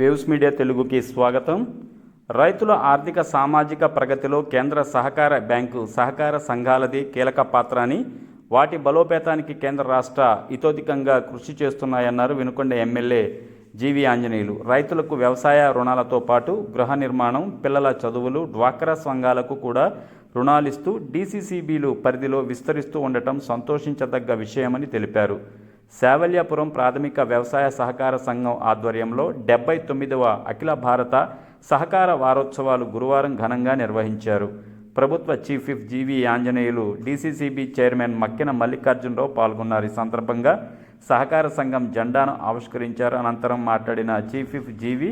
Waves media తెలుగుకి స్వాగతం. రైతుల ఆర్థిక సామాజిక ప్రగతిలో కేంద్ర సహకార బ్యాంకు సహకార సంఘాలది కీలక పాత్ర అని, వాటి బలోపేతానికి కేంద్ర రాష్ట్ర ఇతోధికంగా కృషి చేస్తున్నాయన్నారు వినుకొండ ఎమ్మెల్యే జీవి ఆంజనేయులు. రైతులకు వ్యవసాయ రుణాలతో పాటు గృహ నిర్మాణం, పిల్లల చదువులు, డ్వాక్రా సంఘాలకు కూడా రుణాలిస్తూ డీసీసీబీలు పరిధిలో విస్తరిస్తూ ఉండటం సంతోషించదగ్గ విషయమని తెలిపారు. శావల్యాపురం ప్రాథమిక వ్యవసాయ సహకార సంఘం ఆధ్వర్యంలో 79వ అఖిల భారత సహకార వారోత్సవాలు గురువారం ఘనంగా నిర్వహించారు. ప్రభుత్వ చీఫ్ విప్ జీవి ఆంజనేయులు, డీసీసీబీ చైర్మన్ మక్కిన మల్లికార్జునరావు పాల్గొన్నారు. ఈ సందర్భంగా సహకార సంఘం జెండాను ఆవిష్కరించారు. అనంతరం మాట్లాడిన చీఫ్ విప్ జీవి,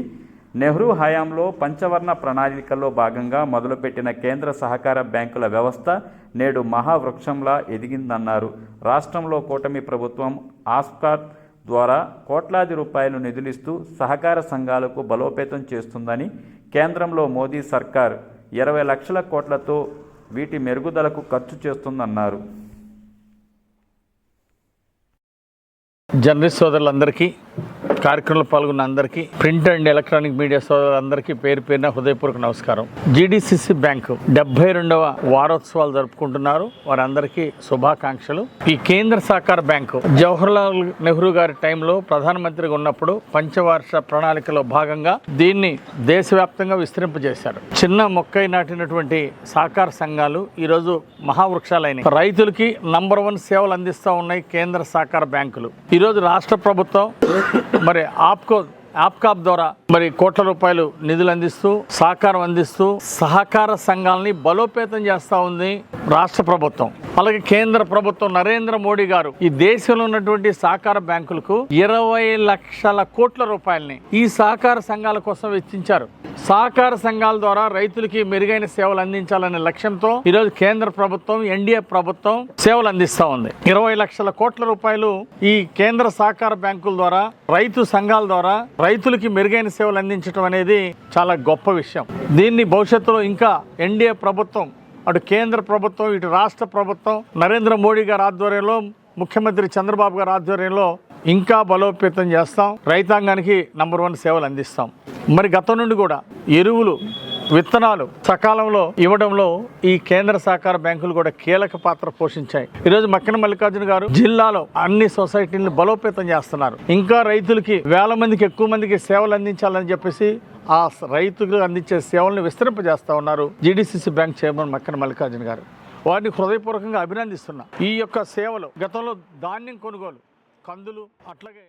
నెహ్రూ హయాంలో పంచవర్ణ ప్రణాళికల్లో భాగంగా మొదలుపెట్టిన కేంద్ర సహకార బ్యాంకుల వ్యవస్థ నేడు మహావృక్షంలా ఎదిగిందన్నారు. రాష్ట్రంలో కూటమి ప్రభుత్వం ఆస్కార్ ద్వారా కోట్లాది రూపాయలు నిధులిస్తూ సహకార సంఘాలకు బలోపేతం చేస్తుందని, కేంద్రంలో మోదీ సర్కార్ 20 లక్షల కోట్లతో వీటి మెరుగుదలకు ఖర్చు చేస్తుందన్నారు. జర్నలిస్ట్ సోదరులందరికీ, కార్యక్రమంలో పాల్గొన్న అందరికీ, ప్రింట్ అండ్ ఎలక్ట్రానిక్ మీడియా సోదరులందరికీ పేరు పేరున హృదయపూర్వక నమస్కారం. జీడీసీసీ బ్యాంకు 72వ వారోత్సవాలు జరుపుకుంటున్నారు. వారందరికీ శుభాకాంక్షలు. ఈ కేంద్ర సహకార బ్యాంకు జవహర్లాల్ నెహ్రూ గారి టైంలో ప్రధానమంత్రిగా ఉన్నప్పుడు పంచవార్ష ప్రణాళికలో భాగంగా దీన్ని దేశవ్యాప్తంగా విస్తరింపజేశారు. చిన్న మొక్కై నాటినటువంటి సహకార సంఘాలు ఈరోజు మహావృక్షాలైన రైతులకి నంబర్ 1 సేవలు అందిస్తూ ఉన్నాయి కేంద్ర సహకార బ్యాంకులు. ఈరోజు రాష్ట్ర ప్రభుత్వం మరి ఆప్కాప్ ద్వారా మరి కోట్ల రూపాయలు నిధులు అందిస్తూ, సహకారం అందిస్తూ సహకార సంఘాలని బలోపేతం చేస్తూ ఉంది రాష్ట్ర ప్రభుత్వం. అలాగే కేంద్ర ప్రభుత్వం నరేంద్ర మోడీ గారు ఈ దేశంలో ఉన్నటువంటి సహకార బ్యాంకులకు 20 లక్షల కోట్ల రూపాయలని ఈ సహకార సంఘాల కోసం వెచ్చించారు. సహకార సంఘాల ద్వారా రైతులకి మెరుగైన సేవలు అందించాలనే లక్ష్యంతో ఈరోజు కేంద్ర ప్రభుత్వం, ఎన్డీఏ ప్రభుత్వం సేవలు అందిస్తూ ఉంది. 20 లక్షల కోట్ల రూపాయలు ఈ కేంద్ర సహకార బ్యాంకుల ద్వారా, రైతు సంఘాల ద్వారా రైతులకి మెరుగైన సేవలు అందించడం అనేది చాలా గొప్ప విషయం. దీన్ని భవిష్యత్తులో ఇంకా ఎన్డీఏ ప్రభుత్వం, అటు కేంద్ర ప్రభుత్వం, ఇటు రాష్ట్ర ప్రభుత్వం, నరేంద్ర మోడీ గారి ఆధ్వర్యంలో, ముఖ్యమంత్రి చంద్రబాబు గారి ఆధ్వర్యంలో ఇంకా బలోపేతం చేస్తాం. రైతాంగానికి నంబర్ 1 సేవలు అందిస్తాం. మరి గతం నుండి కూడా ఎరువులు, విత్తనాలు సకాలంలో ఇవ్వడంలో ఈ కేంద్ర సహకార బ్యాంకులు కూడా కీలక పాత్ర పోషించాయి. ఈరోజు మక్కిన మల్లికార్జున గారు జిల్లాలో అన్ని సొసైటీలను బలోపేతం చేస్తున్నారు. ఇంకా రైతులకి వేల మందికి, ఎక్కువ మందికి సేవలు అందించాలని చెప్పేసి ఆ రైతులకు అందించే సేవలను విస్తరింపజేస్తా ఉన్నారు GDCC bank chairman Makkina Mallikarjuna గారు. వారిని హృదయపూర్వకంగా అభినందిస్తున్నా. ఈ యొక్క సేవలు గతంలో ధాన్యం కొనుగోలు, కందులు, అట్లాగే